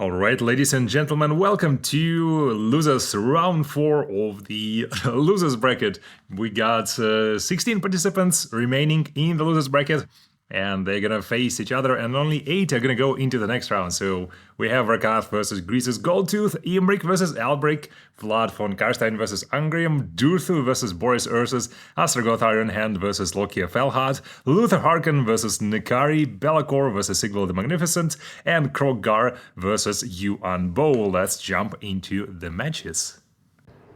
Alright, ladies and gentlemen, welcome to Losers Round 4 of the Losers Bracket. We got 16 participants remaining in the Losers Bracket, and they're gonna face each other, and only 8 are gonna go into the next round. So we have Rakath versus Greasus, Goldtooth, Imrik versus Alberic, Vlad von Carstein versus Ungrim, Durthu versus Boris, Ursus, Astragoth Ironhand versus Lokhir, Fellheart, Luthor Harkon versus Nekari, Bel'akor versus Sigvald the Magnificent, and Kroq Gar versus Yuan Bo. Let's jump into the matches.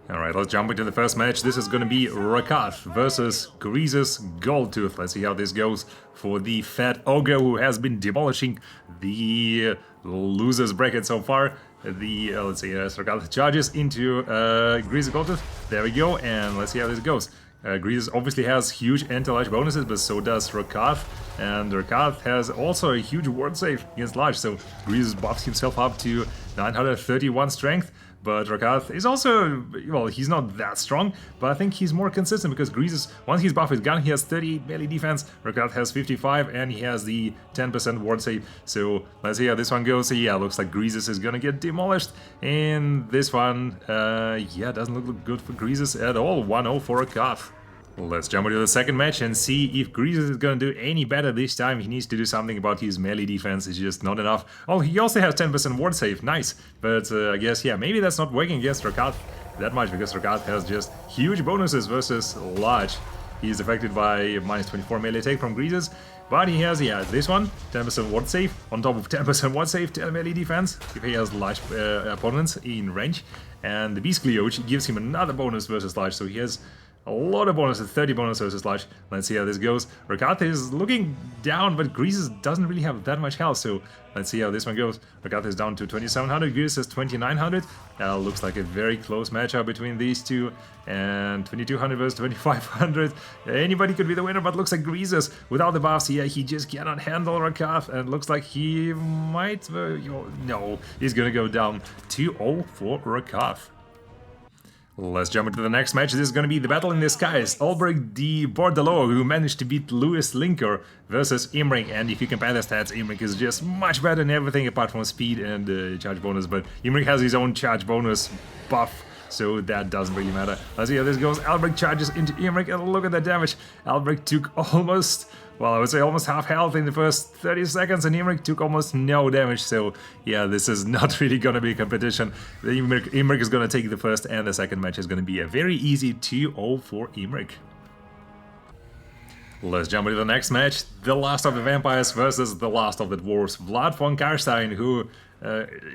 Alright, let's jump into the first match. This is gonna be Rakath versus Greasus, Goldtooth. Let's see how this goes for the fat ogre who has been demolishing the losers bracket so far. Let's see, Rakath charges into Greasus, Goldtooth. There we go, and let's see how this goes. Greasus obviously has huge anti-large bonuses, but so does Rakath. And Rakath has also a huge ward save against large, so Greasus buffs himself up to 931 strength. But Rakath is also, well, he's not that strong, but I think he's more consistent because Greasus, once he's buffed his gun, he has 30 melee defense, Rakath has 55, and he has the 10% ward save. So let's see how this one goes. So yeah, looks like Greasus is gonna get demolished in this one. Yeah, doesn't look good for Greasus at all. 1-0 for Rakath. Let's jump into the second match and see if Greasus is gonna do any better this time. He needs to do something about his melee defense, it's just not enough. Oh, he also has 10% ward save, nice. But I guess, yeah, maybe that's not working against Rakath that much, because Rakath has just huge bonuses versus large. He's affected by minus 24 melee attack from Greasus, but he has, yeah, this one, 10% ward save, on top of 10% ward save, 10 melee defense, if he has large opponents in range. And the Beast Cleoge gives him another bonus versus large, so he has a lot of bonuses, 30 bonuses versus large. Let's see how this goes. Rakath is looking down, but Greasus doesn't really have that much health, so let's see how this one goes. Rakath is down to 2700, Greasus is 2900. Looks like a very close matchup between these two, and 2200 versus 2500. Anybody could be the winner, but looks like Greasus, without the buffs, yeah, he just cannot handle Rakath, and looks like he might, no, he's gonna go down 2-0 for Rakath. Let's jump into the next match. This is going to be the battle in the skies. Alberic the Bordelaux, who managed to beat Louis Linker, versus Imrik. And if you compare the stats, Imrik is just much better in everything apart from speed and charge bonus. But Imrik has his own charge bonus buff, so that doesn't really matter. Let's see how this goes. Alberic charges into Imrik, and look at the damage. Alberic took almost, well, I would say almost half health in the first 30 seconds, and Imrik took almost no damage. So yeah, this is not really gonna be a competition. Imrik is gonna take the first, and the second match is gonna be a very easy 2-0 for Imrik. Let's jump into the next match. The last of the vampires versus the last of the dwarves. Vlad von Carstein, who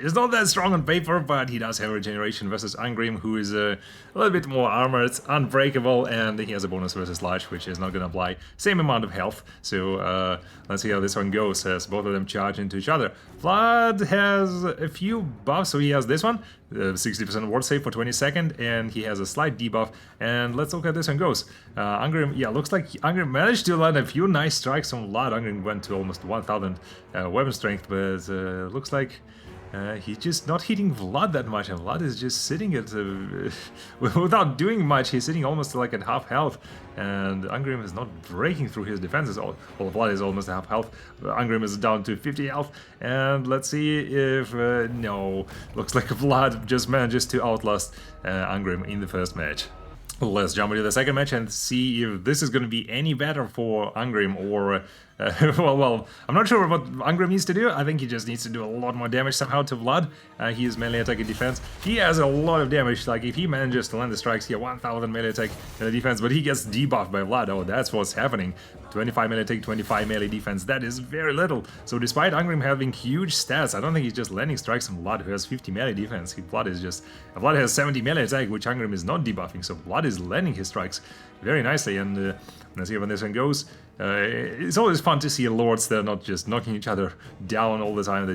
is not that strong on paper, but he does have regeneration, versus Ungrim, who is a little bit more armored, unbreakable, and he has a bonus versus large, which is not gonna apply. Same amount of health, so let's see how this one goes as both of them charge into each other. Vlad has a few buffs, so he has this one, 60% ward save for 20 seconds, and he has a slight debuff, and let's look how this one goes. Ungrim, yeah, looks like Ungrim managed to land a few nice strikes on Vlad. Ungrim went to almost 1000 weapon strength, but looks like he's just not hitting Vlad that much, and Vlad is just sitting at, without doing much, he's sitting almost like at half health, and Ungrim is not breaking through his defenses. Well, Vlad is almost at half health, Ungrim is down to 50 health, and let's see if, no, looks like Vlad just manages to outlast Ungrim in the first match. Let's jump into the second match and see if this is going to be any better for Ungrim, or well, I'm not sure what Ungrim needs to do. I think he just needs to do a lot more damage somehow to Vlad. He is melee attack and defense. He has a lot of damage. Like, if he manages to land the strikes, he has 1000 melee attack and defense, but he gets debuffed by Vlad. Oh, that's what's happening. 25 melee attack, 25 melee defense. That is very little. So despite Ungrim having huge stats, I don't think he's just landing strikes on Vlad, who has 50 melee defense. Vlad has 70 melee attack, which Ungrim is not debuffing. So Vlad is landing his strikes very nicely, and let's see when this one goes. It's always fun to see lords that are not just knocking each other down all the time.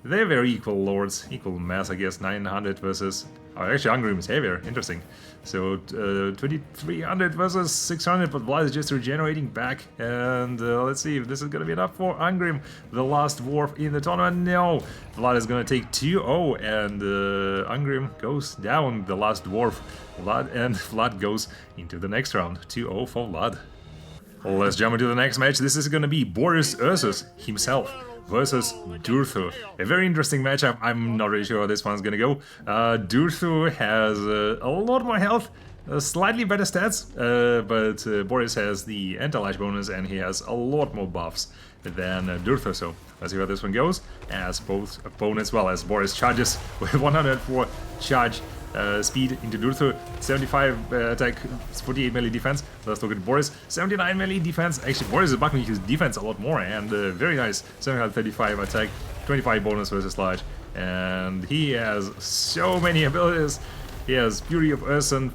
They're very equal lords, equal mass, I guess. 900 versus, oh, actually Ungrim is heavier, interesting. So 2300 versus 600, but Vlad is just regenerating back, and let's see if this is gonna be enough for Ungrim, the last dwarf in the tournament. No, Vlad is gonna take 2-0, and Ungrim goes down, the last dwarf. Vlad goes into the next round. 2-0 for Vlad. Let's jump into the next match. This is gonna be Boris Ursus himself versus Durthu. A very interesting matchup. I'm not really sure how this one's gonna go. Durthu has a lot more health, slightly better stats, but Boris has the anti-lash bonus and he has a lot more buffs than Durthu, so let's see how this one goes, as both opponents, well, as Boris charges with 104 charge speed into Durthu, 75 attack, 48 melee defense. Let's look at Boris, 79 melee defense. Actually, Boris is bucking his defense a lot more, and very nice, 735 attack, 25 bonus versus Slash, and he has so many abilities. He has Fury of Ursun,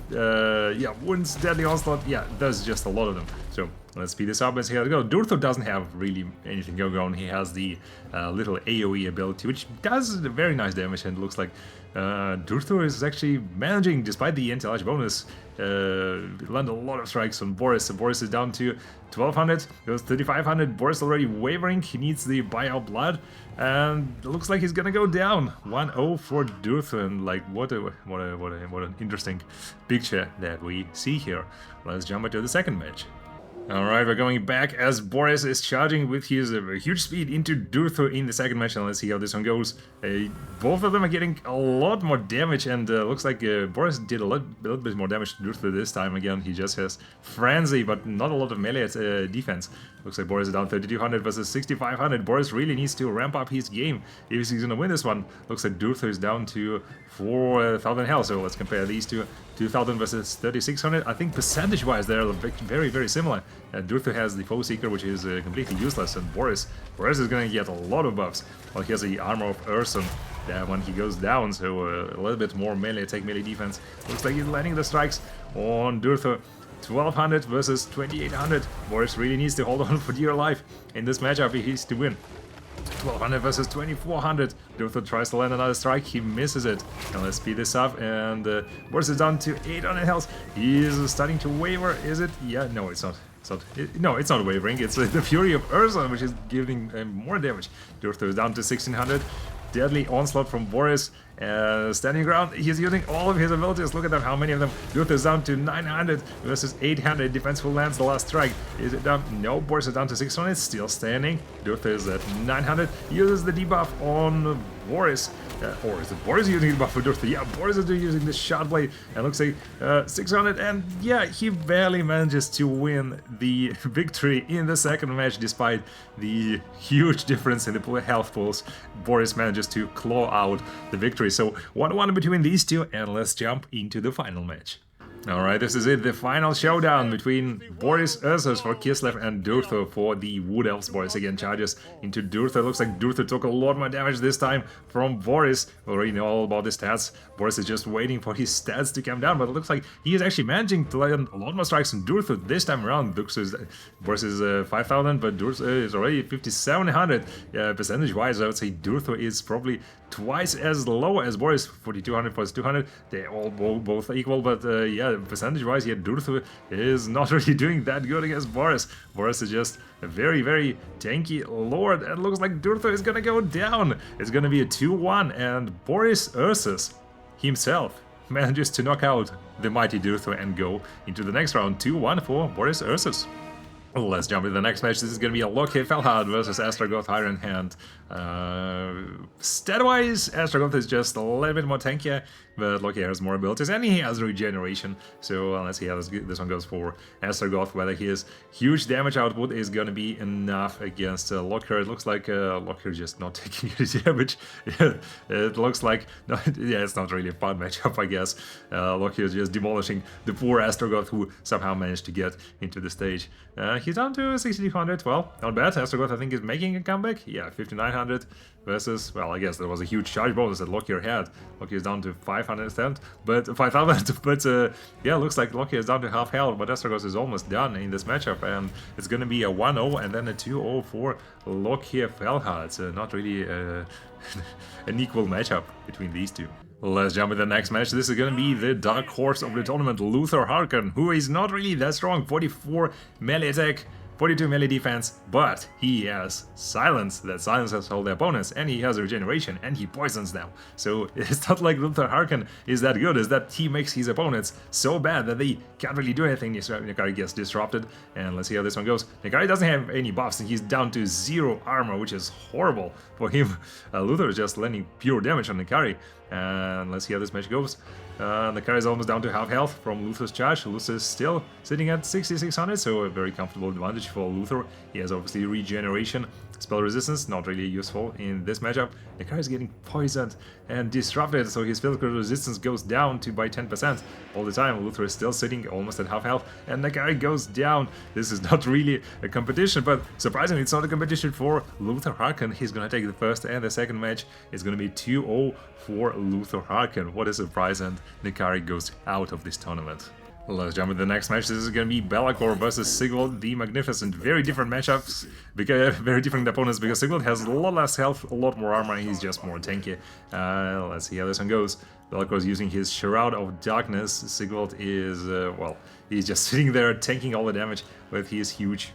yeah, Wounds, Deadly Onslaught, yeah, there's just a lot of them. So let's speed this up and see how it goes. Durthu doesn't have really anything going on. He has the little AoE ability, which does very nice damage, and it looks like Durthu is actually managing, despite the anti-lash bonus, land a lot of strikes on Boris. So Boris is down to 1200, goes 3500. Boris already wavering. He needs the buyout blood, and it looks like he's gonna go down 1-0 for Durthu. And like, what an interesting picture that we see here. Let's jump into the second match. Alright, we're going back as Boris is charging with his huge speed into Durthu in the second match, and let's see how this one goes. Both of them are getting a lot more damage, and looks like Boris did a little bit more damage to Durthu this time. Again, he just has Frenzy, but not a lot of melee defense. Looks like Boris is down 3200 versus 6500. Boris really needs to ramp up his game if he's gonna win this one. Looks like Durthu is down to 4000 health, so let's compare these two. 2000 versus 3600. I think percentage-wise they're very, very similar. Durthu has the Foe Seeker, which is completely useless, and Boris is gonna get a lot of buffs. Well, he has the Armor of Ursun when he goes down, so a little bit more melee attack, melee defense. Looks like he's landing the strikes on Durthu. 1200 versus 2800. Boris really needs to hold on for dear life in this matchup if he's to win. 1200 versus 2400. Durthu tries to land another strike, he misses it. And let's speed this up, and Boris is down to 800 health. He is starting to waver, is it? Yeah, no, it's not. No, it's not wavering. It's the Fury of Ursun, which is giving more damage. Durthu is down to 1600. Deadly Onslaught from Boris. Standing ground, he's using all of his abilities. Look at them, how many of them. Durthu is down to 900 versus 800. Defenseful lands the last strike. Is it down? No, Boris is down to 600. Still standing. Durthu is at 900. Uses the debuff on Boris. Or is it Boris using the debuff for Durthu? Yeah, Boris is using the Shot Blade. And looks like 600. And yeah, he barely manages to win the victory in the second match, despite the huge difference in the health pools. Boris manages to claw out the victory. So 1-1 between these two, and let's jump into the final match. Alright, this is it, the final showdown between Boris Ursus for Kislev and Durthu for the Wood Elves. Boris again charges into Durthu. Looks like Durthu took a lot more damage this time from Boris. We already know all about the stats. Boris is just waiting for his stats to come down, but it looks like he is actually managing to land a lot more strikes on Durthu this time around. Boris is 5000, but Durthu is already 5700. Percentage-wise, I would say Durthu is probably twice as low as Boris. 4200 plus 200. They're all both equal, but yeah, percentage-wise, yeah, Durthu is not really doing that good against Boris. Boris is just a very, very tanky lord, and looks like Durthu is gonna go down. It's gonna be a 2-1, and Boris Ursus himself manages to knock out the mighty Durthu and go into the next round. 2-1 for Boris Ursus. Let's jump into the next match. This is going to be a Lokhir Fellheart versus Astragoth Ironhand. Stat-wise, Astragoth is just a little bit more tankier, but Lokhir has more abilities and he has regeneration. So let's see how this one goes for Astragoth. Whether his huge damage output is going to be enough against Lokhir. It looks like Lokhir just not taking any damage. It looks like, no, yeah, it's not really a fun matchup, I guess. Lokhir is just demolishing the poor Astragoth, who somehow managed to get into the stage. He's down to 6200. Well, not bad. Astragoth, I think, is making a comeback. Yeah, 5900 versus, well, I guess there was a huge charge bonus that Lokhir had. Lokhir is down to 500, but 5000. But yeah, looks like Lokhir is down to half health. But Astragoth is almost done in this matchup, and it's going to be a 1-0 and then a 2-0 for Lokhir Fellheart. It's not really an equal matchup between these two. Let's jump into the next match. This is going to be the dark horse of the tournament, Luthor Harkon, who is not really that strong. 44 melee attack, 42 melee defense, but he has silence that silences all the opponents, and he has regeneration, and he poisons them. So it's not like Luthor Harkon is that good, is that he makes his opponents so bad that they can't really do anything. Nekari gets disrupted, and let's see how this one goes. Nekari doesn't have any buffs, and he's down to 0 armor, which is horrible for him. Luthor is just landing pure damage on Nekari, and let's see how this match goes. Nekari is almost down to half health from Luthor's charge. Luthor is still sitting at 6600, so a very comfortable advantage for Luthor. He has obviously regeneration, spell resistance, not really useful in this matchup. Nekari is getting poisoned and disrupted, so his physical resistance goes down by 10% all the time. Luthor is still sitting almost at half health, and Nekari goes down. This is not really a competition, but surprisingly, it's not a competition for Luthor Harkon. He's gonna take the first and the second match. It's gonna be 2-0 for Luthor Harkon. What a surprise, and Nekari goes out of this tournament. Let's jump into the next match. This is going to be Bel'akor versus Sigvald the Magnificent. Very different matchups, because very different opponents, because Sigvald has a lot less health, a lot more armor, and he's just more tanky. Let's see how this one goes. Bel'akor is using his Shroud of Darkness. Sigvald is, well, he's just sitting there tanking all the damage with his huge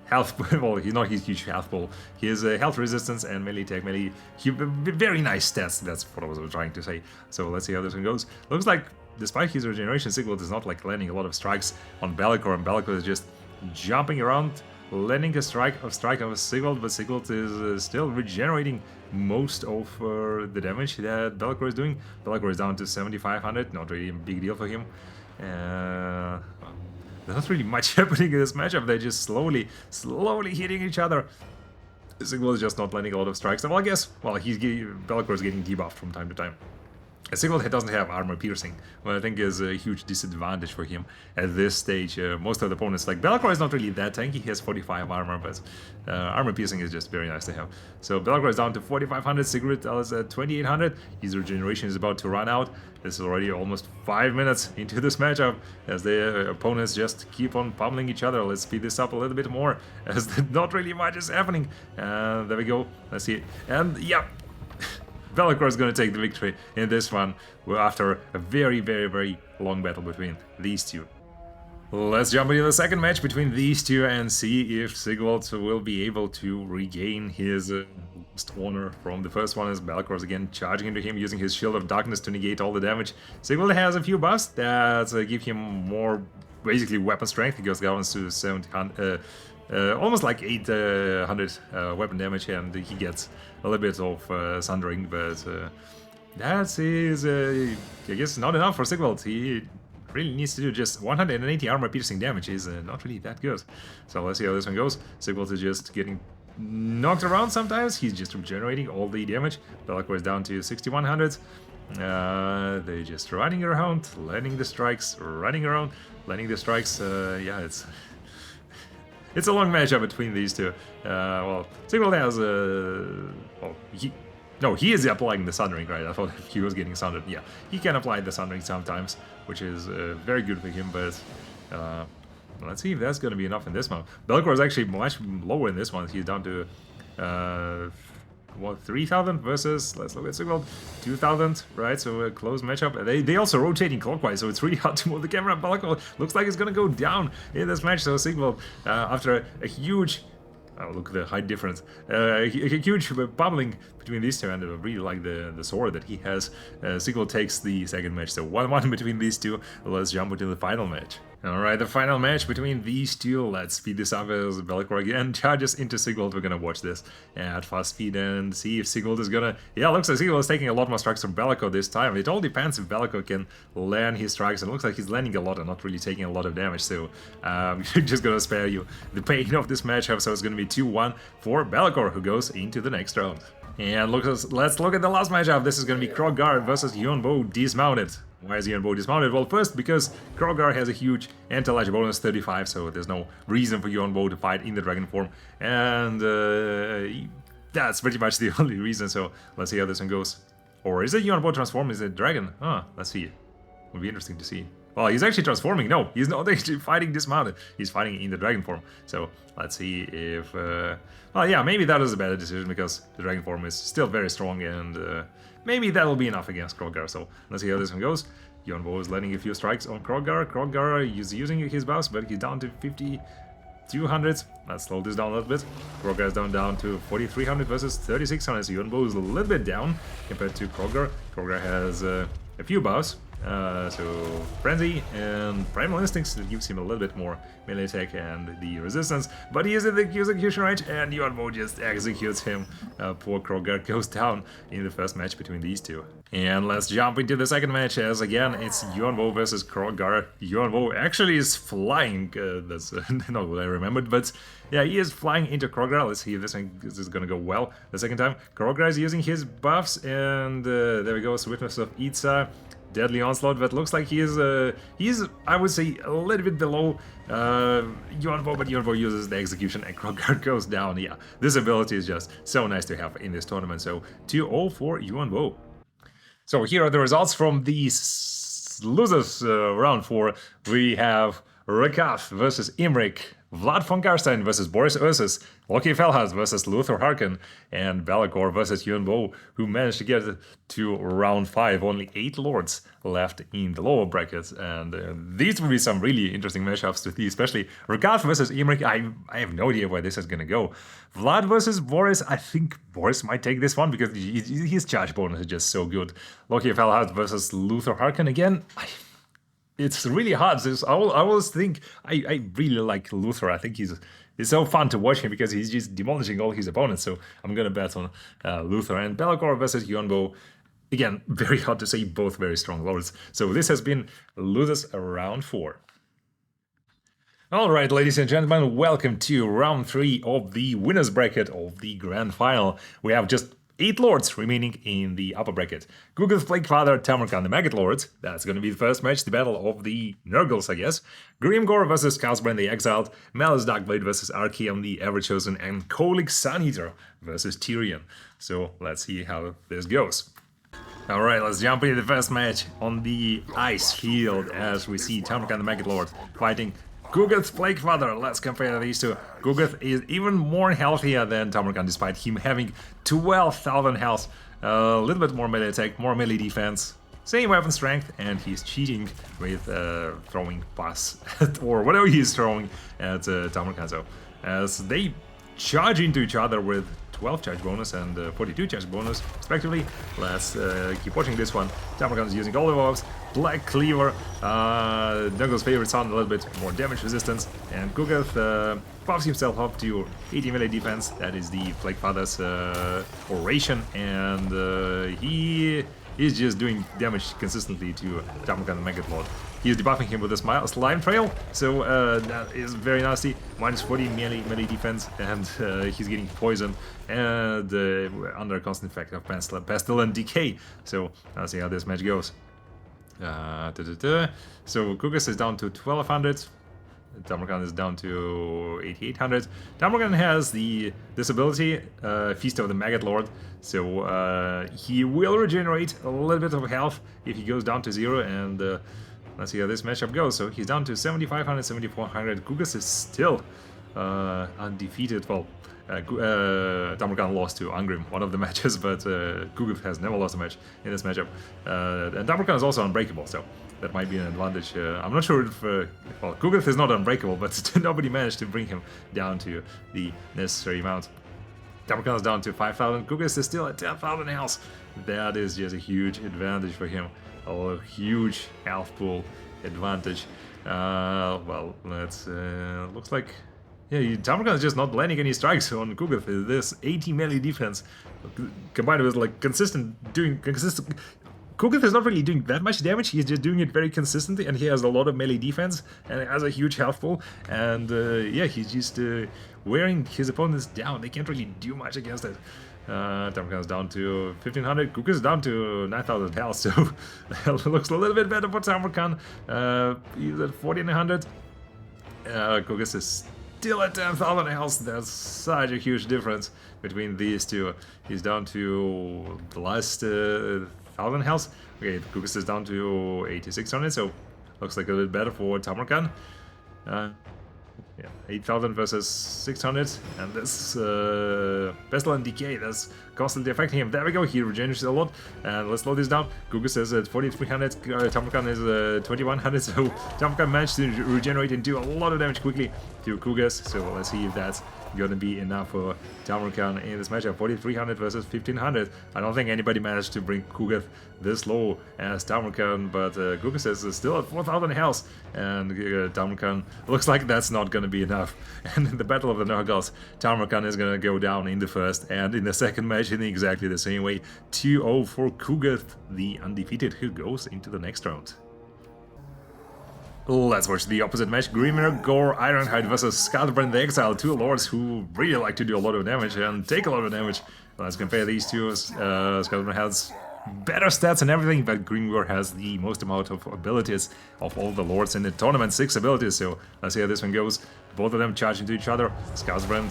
health, well, he's not his huge health pool. His health resistance and melee attack, very nice stats. That's what I was trying to say. So let's see how this one goes. Looks like, despite his regeneration, Sigvald is not like landing a lot of strikes on Bel'akor, and Bel'akor is just jumping around, landing a strike on Sigvald, but Sigvald is still regenerating most of the damage that Bel'akor is doing. Bel'akor is down to 7500, not really a big deal for him. There's not really much happening in this matchup. They're just slowly hitting each other. Sigvald is just not landing a lot of strikes. Well, I guess, well, Bel'akor is getting debuffed from time to time. Sigvald doesn't have armor piercing, what I think is a huge disadvantage for him at this stage. Most of the opponents, like Bel'akor is not really that tanky, he has 45 armor, but armor piercing is just very nice to have. So Bel'akor is down to 4500, Sigvald is at 2800, his regeneration is about to run out. This is already almost 5 minutes into this matchup, as the opponents just keep on pummeling each other. Let's speed this up a little bit more, as not really much is happening. There we go, let's see, and yeah. Bel'akor is going to take the victory in this one after a very long battle between these two. Let's jump into the second match between these two and see if Sigvald will be able to regain his lost honor from the first one, as Bel'akor is again charging into him using his Shield of Darkness to negate all the damage. Sigvald has a few buffs that give him more, basically, weapon strength. He goes down to 700, almost like 800 weapon damage, and he gets a little bit of sundering, but that is, I guess, not enough for Sigvald. He really needs to do just 180 armor piercing damage, is not really that good. So let's see how this one goes. Sigvald is just getting knocked around sometimes, he's just regenerating all the damage. Bel'akor is down to 6100. They're just running around, landing the strikes, running around, landing the strikes. Yeah, it's a long matchup between these two. Well, Sigvald has well, he is applying the sundering, right? I thought he was getting sundered. Yeah, he can apply the sundering sometimes, which is very good for him, but let's see if that's going to be enough in this one. Bel'akor is actually much lower in this one. He's down to what, 3000 versus, let's look at Sigvald, 2000, right? So a close matchup. They also rotating clockwise, so it's really hard to move the camera. Bel'akor looks like it's gonna go down in this match. So Sigvald, after a huge, oh, look at the height difference, a huge pummeling between these two, and I really like the sword that he has. Sigvald takes the second match, so 1-1 between these two. Let's jump into the final match. Alright, the final match between these two. Let's speed this up as Bel'akor again charges into Sigvald. We're gonna watch this at fast speed and see if Sigvald is gonna... Yeah, looks like Sigvald is taking a lot more strikes from Bel'akor this time. It all depends if Bel'akor can land his strikes. It looks like he's landing a lot and not really taking a lot of damage, so I'm just gonna spare you the pain of this matchup. So it's gonna be 2-1 for Bel'akor, who goes into the next round. And let's look at the last matchup. This is gonna be Kroq Gar versus Yuan Bo dismounted. Why is Yuan Bo dismounted? Well, first, because Kroq Gar has a huge anti-ledge bonus, 35, so there's no reason for Yuan Bo to fight in the dragon form, and that's pretty much the only reason, so let's see how this one goes. Or is it Yuan Bo transformed? Is it dragon? Let's see. Would be interesting to see. Well, he's actually transforming. No, he's not actually fighting dismounted. He's fighting in the dragon form. So let's see if... well, yeah, maybe that is a better decision because the dragon form is still very strong and maybe that'll be enough against Kroq Gar. So let's see how this one goes. Yuan Bo is landing a few strikes on Kroq Gar. Kroq Gar is using his buffs, but he's down to 5,200. Let's slow this down a little bit. Kroq Gar is down to 4,300 versus 3,600. So Yuan Bo is a little bit down compared to Kroq Gar. Kroq Gar has a few buffs. So Frenzy and Primal Instincts that gives him a little bit more melee attack and the resistance, but he is in the execution range and Yuan Bo just executes him. Poor Kroq Gar goes down in the first match between these two. And let's jump into the second match as again it's Yuan Bo versus Kroq Gar. Yuan Bo actually is flying, that's not what I remembered, but yeah, he is flying into Kroq Gar. Let's see if this is gonna go well the second time. Kroq Gar is using his buffs and there we go, Swiftness of Itza. Deadly Onslaught, but looks like he's I would say a little bit below Yuan Bo, but Yuan Bo uses the execution and Kroq Gar goes down. Yeah, this ability is just so nice to have in this tournament. So 2-0 for Yuan Bo. So here are the results from the losers round 4. We have Rakath versus Imrik, Vlad von Carstein versus Boris Ursus, Lokhir Fellheart versus Luthor Harkon, and Bel'akor versus Yuan Bo, who managed to get to round 5. Only 8 lords left in the lower brackets, and these will be some really interesting matchups to see, especially Rakath versus Imrik. I have no idea where this is gonna go. Vlad versus Boris, I think Boris might take this one because his charge bonus is just so good. Lokhir Fellheart versus Luthor Harkon again. It's really hard. I always think I really like Luthor. I think it's so fun to watch him because he's just demolishing all his opponents. So I'm gonna bet on Luthor. And Bel'akor versus Yuan Bo. Again, very hard to say, both very strong lords. So this has been losers round 4. Alright, ladies and gentlemen, welcome to round 3 of the winners bracket of the grand final. We have just 8 lords remaining in the upper bracket. Goldtooth, Plaguefather, Tamurkhan, the Maggot Lords. That's going to be the first match, the battle of the Nurgles, I guess. Grimgor versus Skarsbrand, the Exiled. Malus, Darkblade versus Archaon, the Everchosen. And Kolic, Sun-Eater versus Tyrion. So let's see how this goes. Alright, let's jump into the first match on the ice field as we see Tamurkhan, the Maggot Lord, fighting Goldtooth, Plaguefather. Let's compare these two. Goldtooth is even more healthier than Tamurkhan, despite him having 12,000 health. A little bit more melee attack, more melee defense, same weapon strength, and he's cheating with throwing pass or whatever he's throwing at Tamurkhan. So as they charge into each other with 12 charge bonus and 42 charge bonus respectively. Let's keep watching this one. Tamurkhan is using all the buffs. Black Cleaver, Douglas' favorite son, a little bit more damage resistance, and Goldtooth buffs himself up to 80 melee defense. That is the Plaguefather's oration, and he is just doing damage consistently to Tamurkhan the Maggot Lord. He is debuffing him with a slime trail, so that is very nasty. Minus 40 melee defense, and he's getting poisoned and under a constant effect of pestilent decay. So let's see how this match goes. So Goldtooth is down to 1200. Tamurkhan is down to 8800. Tamurkhan has this ability, Feast of the Maggot Lord, so he will regenerate a little bit of health if he goes down to 0, and let's see how this matchup goes. So he's down to 7500, 7400. Goldtooth is still undefeated. Well, Tamurkhan lost to Ungrim one of the matches, but Goldtooth has never lost a match in this matchup. And Tamurkhan is also unbreakable, so that might be an advantage. I'm not sure if... well, Goldtooth is not unbreakable, but nobody managed to bring him down to the necessary amount. Tamurkhan is down to 5000. Goldtooth is still at 10,000 health. That is just a huge advantage for him. A huge health pool advantage. Well, let's... looks like... yeah, Tamurkhan is just not landing any strikes on Goldtooth. This 80 melee defense combined with like consistent... Goldtooth is not really doing that much damage, he's just doing it very consistently, and he has a lot of melee defense and has a huge health pool, and yeah, he's just wearing his opponents down. They can't really do much against it. Tamurkhan is down to 1500, Goldtooth is down to 9000 health, so that looks a little bit better for Tamurkhan. He's at 1400. Goldtooth is still at 10,000 health. That's such a huge difference between these two. He's down to the last 1000 health. Okay, Goldtooth is down to 8600, so Looks like a little bit better for Tamurkhan. Yeah, 8,000 versus 600, and this Pestle and Decay, that's constantly affecting him. There we go, he regenerates a lot, and let's slow this down. Gugus is at 4,300, Tamurkhan is 2,100, so Tamurkhan managed to regenerate and do a lot of damage quickly to Kugas, so let's see if that's gonna be enough for Tamurkhan in this matchup. 4,300 versus 1,500. I don't think anybody managed to bring Kugas this low as Tamurkhan, but Kugas is still at 4,000 health, and Tamurkhan looks like that's not gonna be enough. And in the Battle of the Nurgles, Tamurkhan is gonna go down in the first, and in the second match in exactly the same way. 2-0 for Kugas, the undefeated, who goes into the next round. Let's watch the opposite match. Grimgor Ironhide versus Skarsbrand the Exile, two lords who really like to do a lot of damage and take a lot of damage. Let's compare these two. Skarsbrand has better stats and everything, but Grimgor has the most amount of abilities of all the lords in the tournament, 6 abilities, so let's see how this one goes. Both of them charge into each other. Skarsbrand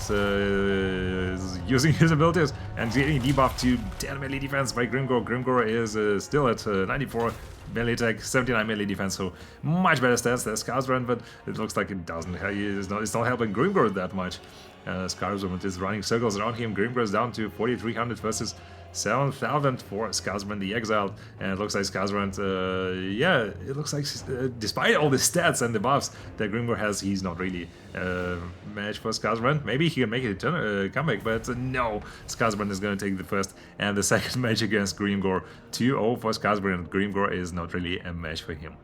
is using his abilities and getting debuffed to 10 melee defense by Grimgor. Grimgor is still at 94 melee attack, 79 melee defense, so much better stats than Skarsbrand, but it looks like it doesn't. It's not helping Grimgor that much. Skarsbrand is running circles around him. Grimgor is down to 4,300 versus 7,000 for Skarsbrand the Exiled, and it looks like Skarsbrand, yeah, it looks like despite all the stats and the buffs that Grimgor has, he's not really match for Skarsbrand. Maybe he can make it a comeback, but no, Skarsbrand is going to take the first and the second match against Grimgor. 2-0 for Skarsbrand. Grimgor is not really a match for him.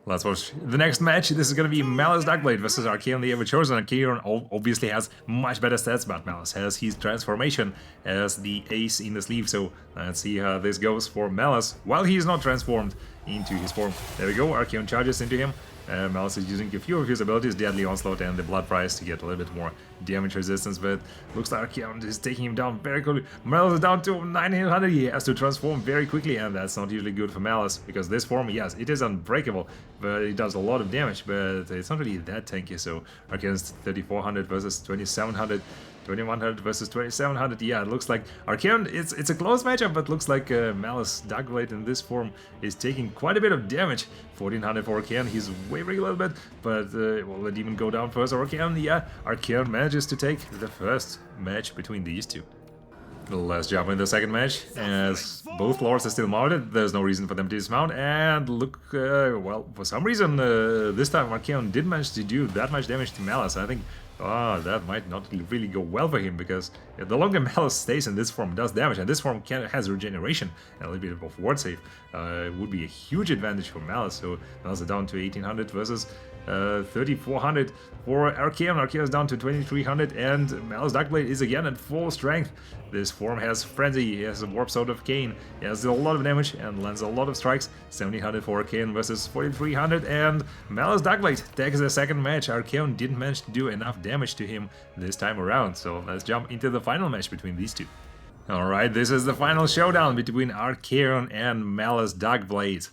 Let's watch the next match. This is going to be Malus Darkblade versus Archaon the Everchosen. Archaon obviously has much better stats, but Malus has his transformation as the ace in the sleeve. So let's see how this goes for Malus while he is not transformed into his form. There we go, Archaon charges into him. Malus is using a few of his abilities, Deadly Onslaught and the Blood Price, to get a little bit more damage resistance, but looks like Archaon is taking him down very quickly. Malus is down to 900, he has to transform very quickly, and that's not usually good for Malus, because this form, yes, it is unbreakable, but it does a lot of damage, but it's not really that tanky, so Archaon is 3,400 versus 2,700. 2,100 versus 2,700. Yeah, it looks like Archaon, it's a close matchup, but looks like Malus Darkblade in this form is taking quite a bit of damage. 1,400 for Archaon, he's wavering a little bit, but will the demon go down first? Archaon, yeah, Archaon manages to take the first match between these two. Let's jump into the second match, as both lords are still mounted. There's no reason for them to dismount, and look, well, for some reason, this time Archaon did manage to do that much damage to Malus. I think that might not really go well for him, because the longer Malus stays in this form, does damage, and this form has regeneration and a little bit of ward save. It would be a huge advantage for Malus, so Malus is down to 1,800 versus 3,400 for Archaon. Archaon is down to 2,300, and Malus Darkblade is again at full strength. This form has Frenzy, he has a Warp Sword of Cain, he has a lot of damage and lands a lot of strikes. 1,700 for Archaon versus 4,300, and Malus Darkblade takes the second match. Archaon didn't manage to do enough damage to him this time around, so let's jump into the final match between these two. Alright, this is the final showdown between Archaon and Malus Darkblade.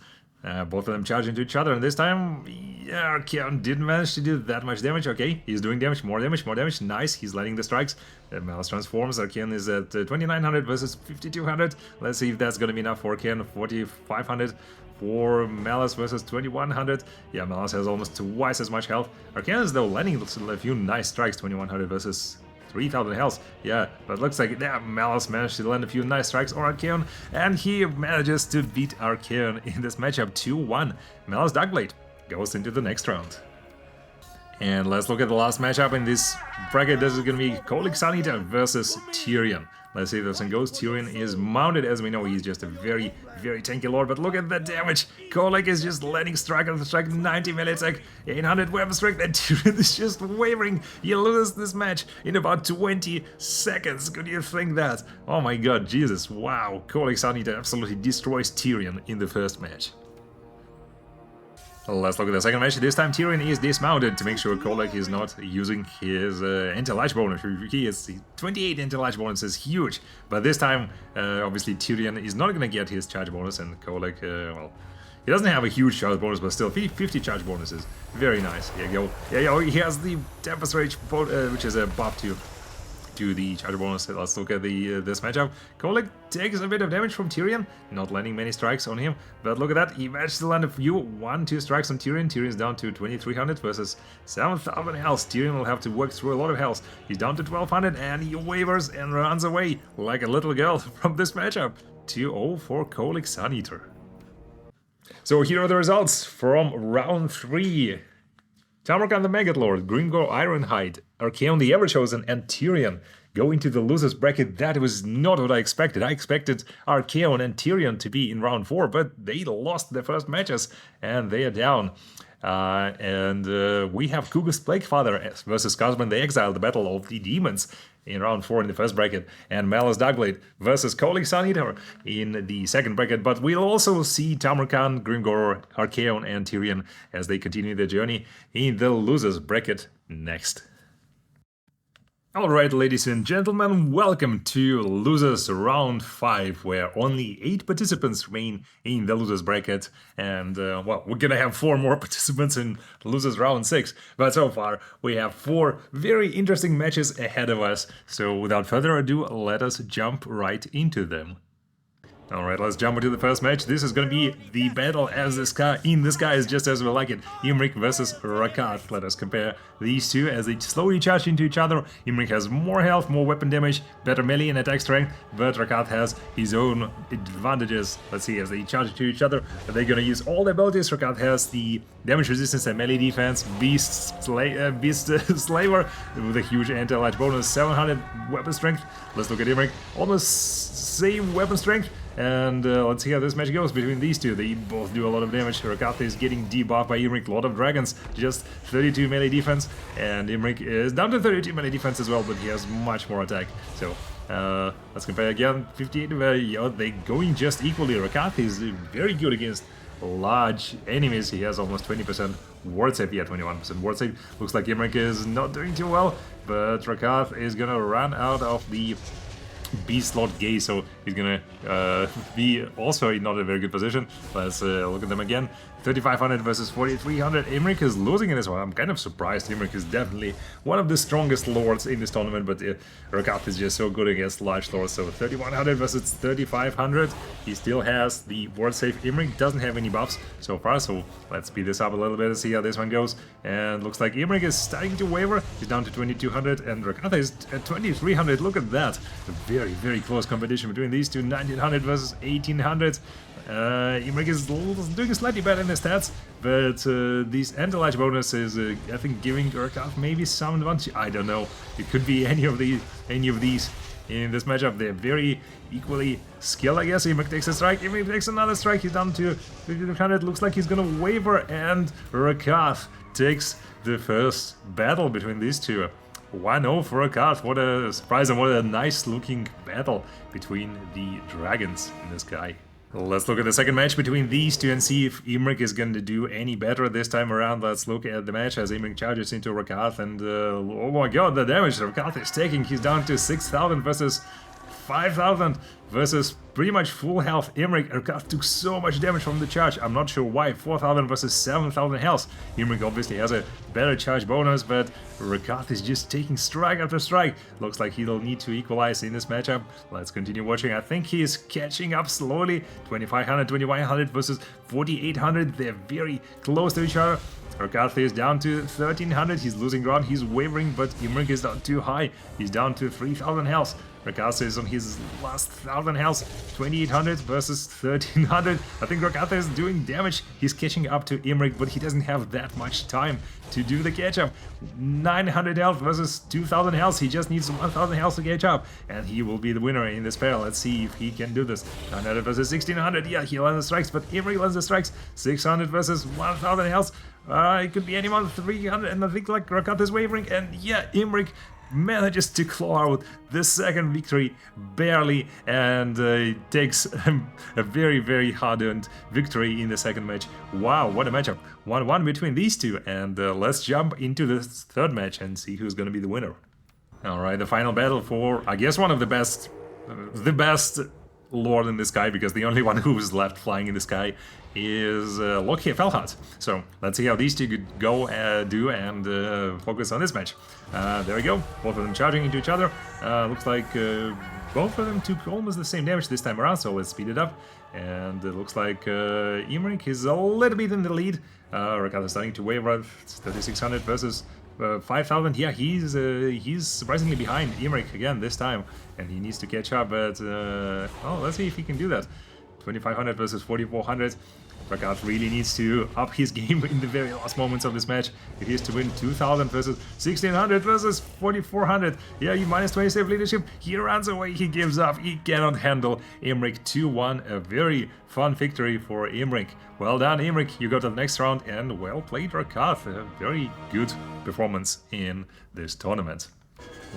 Both of them charge into each other, and this time, yeah, Archaon didn't manage to do that much damage. Okay, he's doing damage, more damage, more damage. Nice, he's letting the strikes. Malus transforms. Archaon is at 2,900 versus 5,200. Let's see if that's gonna be enough for Archaon. 4,500 for Malus versus 2,100. Yeah, Malus has almost twice as much health. Archaon is though landing a few nice strikes. 2,100 versus 3,000 health, yeah, but looks like Malus managed to land a few nice strikes on Archaon, and he manages to beat Archaon in this matchup 2-1. Malus Darkblade goes into the next round. And let's look at the last matchup in this bracket. This is going to be Kroq Gar versus Tyrion. Let's see if this one goes. Tyrion is mounted, as we know, he's just a very, very tanky lord, but look at that damage. Kroq is just landing strike after strike, 90 melee attack, 800 weapon strength, and Tyrion is just wavering. He loses this match in about 20 seconds. Could you think that? Oh my god, Jesus, wow. Kroq Gar absolutely destroys Tyrion in the first match. Let's look at the second match. This time Tyrion is dismounted to make sure Kroq is not using his anti-latch bonus. He is 28 anti-latch bonus is huge, but this time obviously Tyrion is not going to get his charge bonus, and Kroq, well, he doesn't have a huge charge bonus, but still 50 charge bonuses. Very nice. Here you go. Yeah, he has the Tempest Rage, which is a buff to to the charge bonus. Let's look at this matchup. Kroq takes a bit of damage from Tyrion, not landing many strikes on him, but look at that, he managed to land a few 1-2 strikes on Tyrion. Tyrion's down to 2300 versus 7000 health. Tyrion will have to work through a lot of health. He's down to 1200 and he wavers and runs away like a little girl from this matchup. 2-0 for Kroq Sun Eater. So here are the results from round 3. Tamurkhan the Maggot Lord, Grimgor Ironhide, Archaon the Everchosen, and Tyrion go into the losers bracket. That was not what I expected. I expected Archaon and Tyrion to be in round 4, but they lost their first matches and they are down. We have Kugus Plaguefather versus Skarsbrand the Exile, the Battle of the Demons, in round 4 in the first bracket, and Malus Darkblade versus Kroq Sun Eater in the second bracket. But we'll also see Tamurkhan, Grimgor, Harkon, and Tyrion as they continue their journey in the losers bracket next. Alright, ladies and gentlemen, welcome to Losers Round 5, where only 8 participants remain in the Losers bracket, and, well, we're gonna have 4 more participants in Losers Round 6, but so far we have 4 very interesting matches ahead of us, so without further ado, let us jump right into them. Alright, let's jump into the first match. This is gonna be the battle as the sky in the sky is just as we like it. Imrik versus Rakath. Let us compare these two as they slowly charge into each other. Imrik has more health, more weapon damage, better melee and attack strength, but Rakath has his own advantages. Let's see, as they charge into each other, they're gonna use all their abilities. Rakath has the damage resistance and melee defense, Beast Slaver with a huge anti-light bonus, 700 weapon strength. Let's look at Imrik, almost same weapon strength. And let's see how this match goes between these two. They both do a lot of damage. Rakath is getting debuffed by Imrik. Lot of dragons, just 32 melee defense. And Imrik is down to 32 melee defense as well, but he has much more attack. So let's compare again. 58, they're going just equally. Rakath is very good against large enemies. He has almost 20% ward save. Yeah, 21% ward save. Looks like Imrik is not doing too well, but Rakath is gonna run out of the Beast Lord Gay, so he's gonna be also in not a very good position. Let's look at them again. 3500 versus 4300. Imrik is losing in this one. I'm kind of surprised. Imrik is definitely one of the strongest lords in this tournament, but Rakath is just so good against large lords. So 3100 versus 3500. He still has the ward save. Imrik doesn't have any buffs so far, so let's speed this up a little bit and see how this one goes. And looks like Imrik is starting to waver. He's down to 2200 and Rakath is at 2300. Look at that. A very, very close competition between these two. 1900 versus 1800. Imrik is doing slightly better in the stats, but these anti-light bonuses, I think, giving Rakath maybe some advantage. I don't know. It could be any of these in this matchup. They're very equally skilled, I guess. Imrik takes a strike. Imrik takes another strike. He's down to 1500. Looks like he's gonna waver, and Rakath takes the first battle between these two. 1-0 for Rakath. What a surprise and what a nice looking battle between the dragons in the sky. Let's look at the second match between these two and see if Imrik is going to do any better this time around. Let's look at the match as Imrik charges into Rakath, and oh my god, the damage Rakath is taking. He's down to 6000 versus 5000 versus pretty much full health. Imrik, Rakath took so much damage from the charge. I'm not sure why. 4000 versus 7000 health. Imrik obviously has a better charge bonus, but Rakath is just taking strike after strike. Looks like he'll need to equalize in this matchup. Let's continue watching. I think he is catching up slowly. 2500, 2100 versus 4800. They're very close to each other. Rakath is down to 1300. He's losing ground. He's wavering, but Imrik is down too high. He's down to 3000 health. Rakath is on his last 1000 health, 2800 versus 1300. I think Rakath is doing damage. He's catching up to Imrik, but he doesn't have that much time to do the catch up. 900 health versus 2000 health. He just needs 1000 health to catch up, and he will be the winner in this pair. Let's see if he can do this. 900 versus 1600. Yeah, he lands the strikes, but Imrik lands the strikes. 600 versus 1000 health. It could be anyone. 300, and I think like Rakath is wavering, and yeah, Imrik manages to claw out the second victory barely, and takes a very, very hard-earned victory in the second match. Wow, what a matchup. 1-1 between these two, and let's jump into the third match and see who's gonna be the winner. Alright, the final battle for, I guess, one of the best Lord in the sky, because the only one who's left flying in the sky is Lokhir Fellheart. So let's see how these two could go do and focus on this match. There we go, both of them charging into each other. Looks like both of them took almost the same damage this time around, so let's speed it up. And it looks like Imrik is a little bit in the lead. Rakath is starting to waver. 3600 versus 5000. Yeah, he's surprisingly behind Imrik again this time, and he needs to catch up. But well, let's see if he can do that. 2500 versus 4400. Rakath really needs to up his game in the very last moments of this match if he is to win. 2000 versus 1600 versus 4400. Yeah, he minus 20 save leadership. He runs away, he gives up, he cannot handle Imrik. 2-1, a very fun victory for Imrik. Well done, Imrik, you go to the next round, and well played, Rakath. A very good performance in this tournament.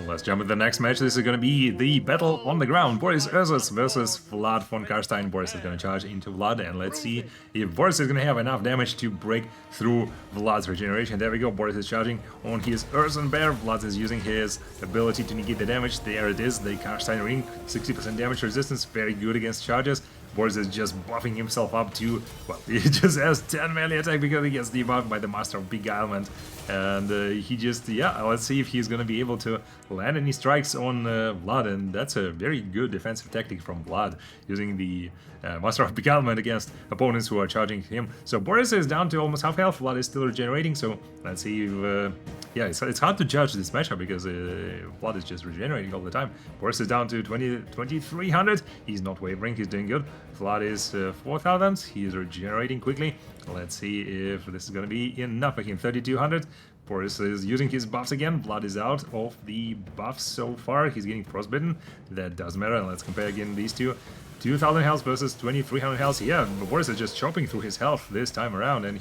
Let's jump into the next match. This is going to be the battle on the ground. Boris Ursus versus Vlad von Carstein. Boris is going to charge into Vlad, and let's see if Boris is going to have enough damage to break through Vlad's regeneration. There we go, Boris is charging on his Urson Bear. Vlad is using his ability to negate the damage. There it is, the Carstein ring, 60% damage resistance, very good against charges. Boris is just buffing himself up to, well, he just has 10 melee attack because he gets debuffed by the Master of Beguilement. And he just, yeah, let's see if he's going to be able to land any strikes on Vlad. And that's a very good defensive tactic from Vlad, using the Master of Beguilement against opponents who are charging him. So Boris is down to almost half health, Vlad is still regenerating, so let's see if, yeah, it's hard to judge this matchup because Vlad is just regenerating all the time. Boris is down to 2300, he's not wavering, he's doing good. Vlad is 4000, he is regenerating quickly. Let's see if this is going to be enough for him. 3200. Boris is using his buffs again. Vlad is out of the buffs so far. He's getting frostbitten. That doesn't matter. Let's compare again these two. 2000 health versus 2300 health. Yeah, Boris is just chopping through his health this time around, and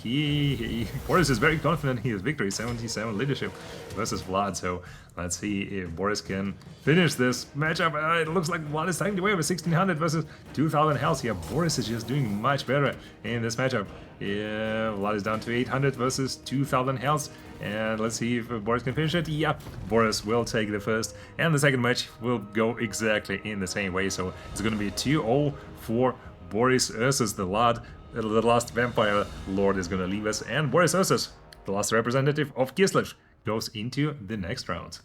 Boris is very confident in his victory. 77 leadership versus Vlad. So let's see if Boris can finish this matchup. It looks like Vlad is taking away with 1600 versus 2000 health. Yeah, Boris is just doing much better in this matchup. Yeah, Vlad is down to 800 versus 2000 health. And let's see if Boris can finish it. Yeah, Boris will take the first, and the second match will go exactly in the same way. So it's going to be 2-0 for Boris Ursus, the last vampire lord is going to leave us. And Boris Ursus, the last representative of Kislev, goes into the next round.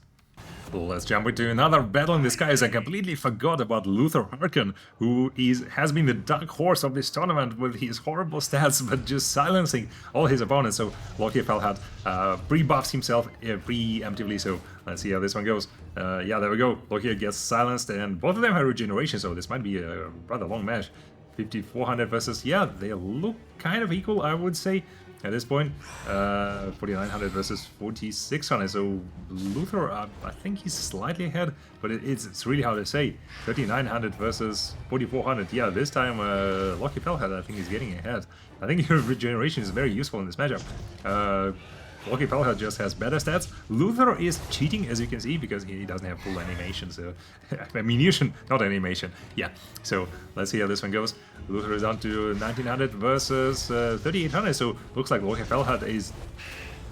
Let's jump into another battle in the skies. I completely forgot about Luthor Harkon, who has been the dark horse of this tournament with his horrible stats, but just silencing all his opponents. So Lokhir Fellheart pre-buffs himself preemptively, so let's see how this one goes. Yeah, there we go. Lokhir gets silenced, and both of them have regeneration, so this might be a rather long match. 5400 versus, yeah, they look kind of equal, I would say. At this point, 4900 versus 4600, so Luthor, I think he's slightly ahead, but it's really hard to say. 3900 versus 4400, yeah, this time Lokhir Fellheart I think is getting ahead. I think your regeneration is very useful in this matchup. Lokhir Fellheart just has better stats. Luthor is cheating, as you can see, because he doesn't have full animation, so ammunition, not animation. Yeah, so let's see how this one goes. Luthor is down to 1900 versus 3800, so looks like Lokhir Fellheart is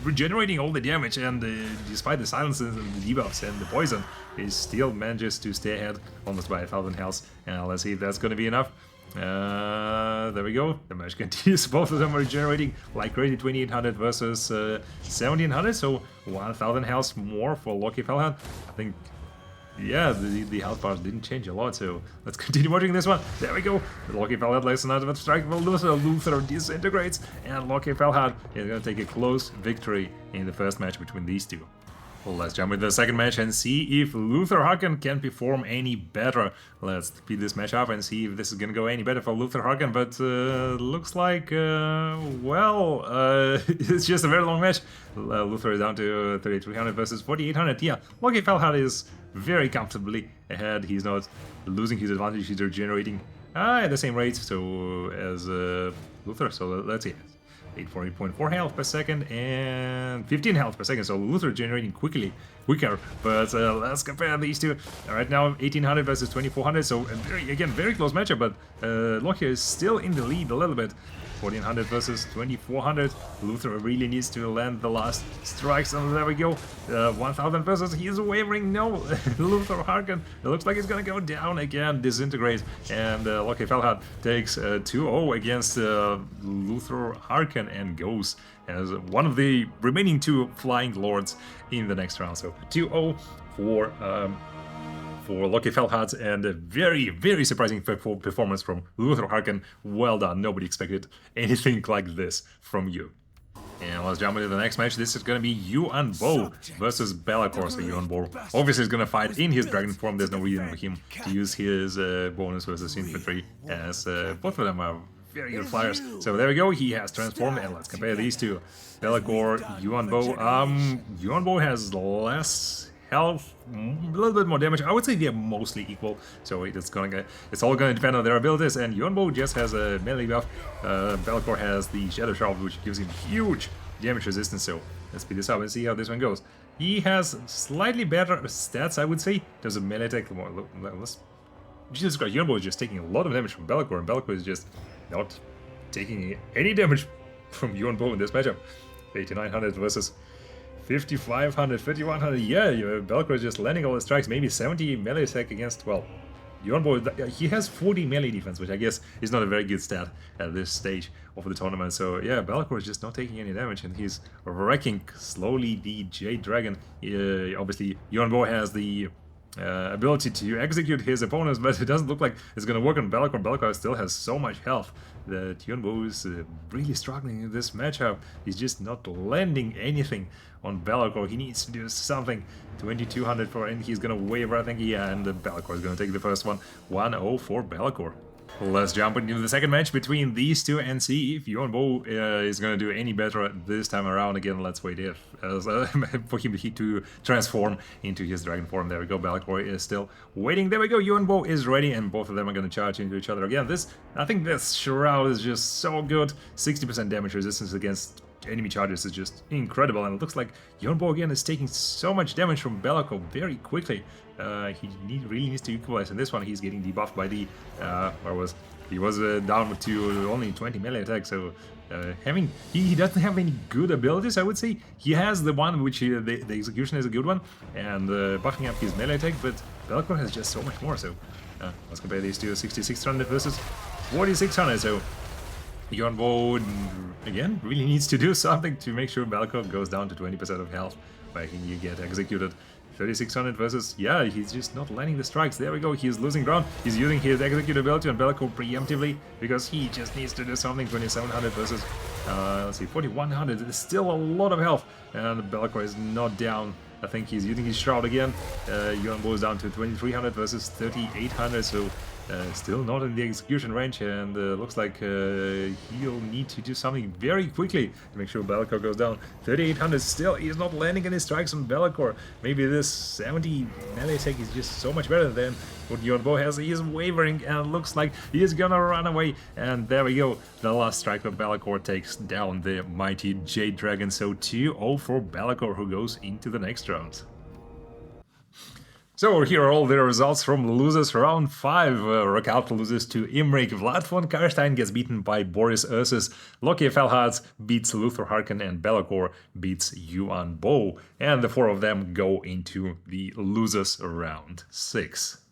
regenerating all the damage, and despite the silences and the debuffs and the poison, he still manages to stay ahead almost by 1000 health. Let's see if that's going to be enough. There we go, the match continues. Both of them are regenerating like crazy. 2800 versus 1700, so 1000 health more for Lokhir Fellheart. I think, yeah, the health bars didn't change a lot, so let's continue watching this one. There we go, Lokhir Fellheart lays another strike for Luthor. Luthor disintegrates, and Lokhir Fellheart is going to take a close victory in the first match between these two. Well, let's jump into the second match and see if Luthor Harkon can perform any better. Let's speed this match up and see if this is gonna go any better for Luthor Harkon, but looks like, well, it's just a very long match. Luthor is down to 3300 versus 4800. Yeah, Lokhir Fellheart is very comfortably ahead. He's not losing his advantage, he's regenerating at the same rate so as Luthor, so let's see. 840.4 health per second and 15 health per second, so Luthor generating quicker, but let's compare these two. Right now 1800 versus 2400, so again very close matchup, but Lokhir is still in the lead a little bit. 1400 versus 2400. Luthor really needs to land the last strikes, and there we go. 1000 versus, he's wavering. No, Luthor Harkon, it looks like he's gonna go down again, disintegrate, and Lokhir Fellheart takes 2-0 against Luthor Harkon and goes as one of the remaining two Flying Lords in the next round. So 2-0 for Lokhir Fellheart, and a very, very surprising performance from Luthor Harkon. Well done, nobody expected anything like this from you. And let's jump into the next match. This is going to be Yuan Bo versus Bel'akor. So Yuan Bo obviously is going to fight in his dragon form. There's no reason for him to use his bonus versus infantry, as both of them are very good flyers. So there we go, he has transformed, and let's compare these two. Bel'akor, Yuan Bo. Yuan Bo has less health, a little bit more damage. I would say they're mostly equal, so it's all gonna depend on their abilities. And Yuan Bo just has a melee buff. Bel'akor has the Shadow Shroud, which gives him huge damage resistance. So let's speed this up and see how this one goes. He has slightly better stats, I would say. There's a melee attack. Jesus Christ, Yuan Bo is just taking a lot of damage from Bel'akor, and Bel'akor is just not taking any damage from Yuan Bo in this matchup. 8900 versus 5500, 5100. Yeah, Bel'akor is just landing all the strikes. Maybe 70 melee attack against, well, Yuan Bo, he has 40 melee defense, which I guess is not a very good stat at this stage of the tournament. So yeah, Bel'akor is just not taking any damage, and he's wrecking slowly the Jade Dragon. Obviously, Yuan Bo has the ability to execute his opponents, but it doesn't look like it's going to work on Bel'akor. Bel'akor still has so much health that Yuan Bo is really struggling in this matchup. He's just not landing anything on Bel'akor. He needs to do something. 2200 for, and he's going to waver, I think. Yeah, and Bel'akor is going to take the first one. 1-0 for Bel'akor. Let's jump into the second match between these two and see if Yuan Bo is going to do any better this time around. Again, let's wait for him to transform into his dragon form. There we go, Bel'akor is still waiting. There we go, Yuan Bo is ready, and both of them are going to charge into each other again. I think this Shroud is just so good. 60% damage resistance against enemy charges is just incredible, and it looks like Yuan Bo again is taking so much damage from Bel'akor very quickly. He really needs to equalize. In this one, he's getting debuffed by the he was down to only 20 melee attack. So he doesn't have any good abilities, I would say. He has the one which the execution is a good one, and buffing up his melee attack, but Bel'akor has just so much more. So let's compare these two. 6600 versus 4600. So Yuan Bo again really needs to do something to make sure Bel'akor goes down to 20% of health, where he get executed. 3600 versus, yeah, he's just not landing the strikes. There we go, he's losing ground. He's using his execute ability on Bel'akor preemptively because he just needs to do something. 2700 versus, let's see, 4100. It's still a lot of health, and Bel'akor is not down. I think he's using his Shroud again. Yuan Bo is down to 2300 versus 3800, so still not in the execution range, and looks like he'll need to do something very quickly to make sure Bel'akor goes down. 3800 still, he's not landing any strikes on Bel'akor. Maybe this 70 melee attack is just so much better than what Yuan Bo has. He is wavering, and looks like he is gonna run away, and there we go. The last strike of Bel'akor takes down the mighty Jade Dragon, so 2-0 for Bel'akor, who goes into the next round. So here are all the results from losers round 5. Rakath loses to Imrik, Vlad von Carstein gets beaten by Boris Ursus, Lokhir Fellheart beats Luthor Harkon, and Bel'akor beats Yuan Bo. And the 4 of them go into the losers round 6.